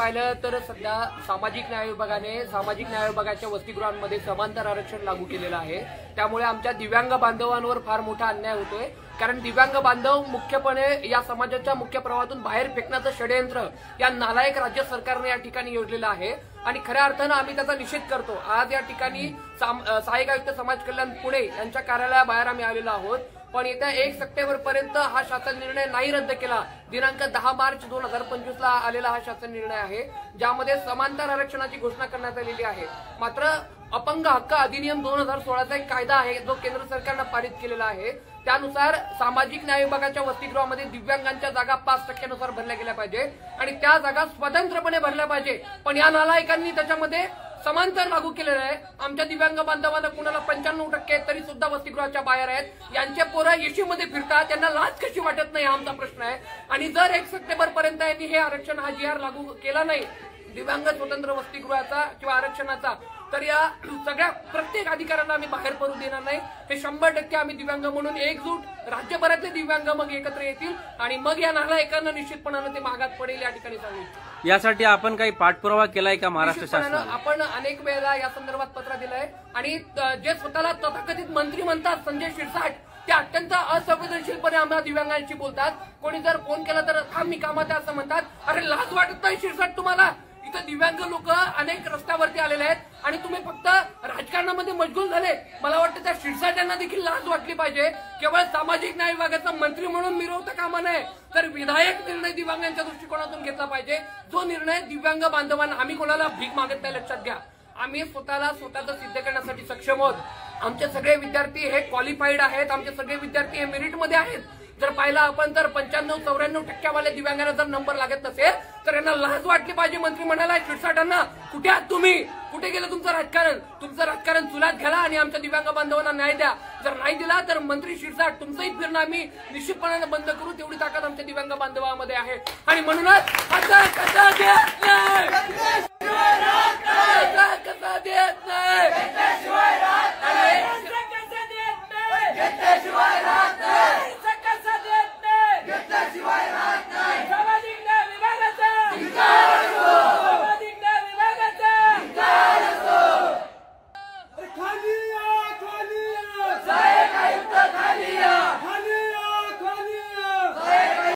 पाहिलं तर सध्या सामाजिक न्याय विभागाच्या वसतिगृहांमध्ये समांतर आरक्षण लागू केलेलं आहे। त्यामुळे आमच्या दिव्यांग बांधवांवर फार मोठा अन्याय होतोय, कारण दिव्यांग बांधव मुख्यपणे या समाजाच्या मुख्य प्रवाहातून बाहेर फेकण्याचं षडयंत्र या नालायक राज्य सरकारने या ठिकाणी योजलेलं आहे आणि खऱ्या अर्थानं आम्ही त्याचा निषेध करतो। आज या ठिकाणी सहाय्यक आयुक्त समाज कल्याण पुणे यांच्या कार्यालयाबाहेर आम्ही आलेलो आहोत, पण येत्या 1 सप्टेंबर पर्यंत हा शासन निर्णय नाही रद्द केला। दिनांक 10 मार्च 2025 ला आलेला हा शासन निर्णय आहे, ज्यामध्ये समांतर आरक्षणाची घोषणा करण्यात आलेली आहे। मात्र अपंग हक्क अधिनियम 2016चा एक कायदा आहे जो केंद्र सरकारनं पारित केलेला आहे। त्यानुसार सामाजिक न्याय विभागाच्या वसतिगृहामध्ये दिव्यांगांच्या जागा 5% नुसार भरल्या गेल्या पाहिजे आणि त्या जागा स्वतंत्रपणे भरल्या पाहिजे। पण या नालायकांनी त्याच्यामध्ये समांतर लागू केलेलं आहे। आमच्या दिव्यांग बांधवांना कुणाला 95% तरी सुद्धा वसतिगृहाच्या बाहेर आहेत। यांचे पोरं येशीमध्ये फिरतात, त्यांना लाज कशी वाटत नाही हा आमचा प्रश्न आहे। आणि जर 1 सप्टेंबर पर्यंत यांनी हे आरक्षण हा GR लागू केला नाही दिव्यांग स्वतंत्र वसतिगृहाचा किंवा आरक्षणाचा, तर या सगळ्या प्रत्येक अधिकाऱ्यांना आम्ही बाहेर पडू देणार नाही। हे 100% आम्ही दिव्यांग म्हणून एकजूट राज्यभरातले दिव्यांग मग एकत्र येतील आणि मग या नालायकांना निश्चितपणाने ते मागात पडेल या ठिकाणी सांगितलं। यासाठी आपण काही पाठपुरावा केलाय का महाराष्ट्र शासनाने? आपण अनेक वेळेला या संदर्भात पत्र दिलंय आणि जे स्वतःला तथाकथित मंत्री म्हणतात संजय शिरसाट, ते अत्यंत असंवेदनशीलपणे आम्हाला दिव्यांगांशी बोलतात। कोणी जर फोन केला तर थांब मी कामात आहे असं म्हणतात। अरे लाज वाटत नाही शिरसाट तुम्हाला? इथं दिव्यांग लोक अनेक रस्त्यावरती आलेले आहेत आणि तुम्ही फक्त राजकारणामध्ये मशगूल झाले। मला वाटतं त्या शिरसाट यांना देखील लाज वाटली पाहिजे। केवळ सामाजिक न्याय विभागाचा मंत्री म्हणून मिरवता कामा नये, तर विधायक निर्णय दिव्यांगांच्या दृष्टिकोनातून घेतला पाहिजे। जो निर्णय दिव्यांग बांधवांना, आम्ही कोणाला भीक मागत नाही लक्षात घ्या, आम्ही स्वतःचं सिद्ध करण्यासाठी सक्षम आहोत। आमचे सगळे विद्यार्थी हे क्वालिफाईड आहेत, आमचे सगळे विद्यार्थी हे मेरिटमध्ये आहेत। जर पाहिला आपण तर 95-94% वाले दिव्यांगांना जर नंबर लागत नसेल तर यांना लाज वाटली पाहिजे मंत्री म्हणाला शिरसाटांना। कुठे आहात तुम्ही? कुठे गेलं तुमचं राजकारण? तुमचं राजकारण चुलात घाला आणि आमच्या दिव्यांग बांधवांना न्याय द्या। जर नाही दिला तर मंत्री शिरसाट तुमचंही फिरणं आम्ही निश्चितपणे बंद करू, तेवढी ताकद आमच्या दिव्यांग बांधवांमध्ये आहे। आणि म्हणूनच देत नाही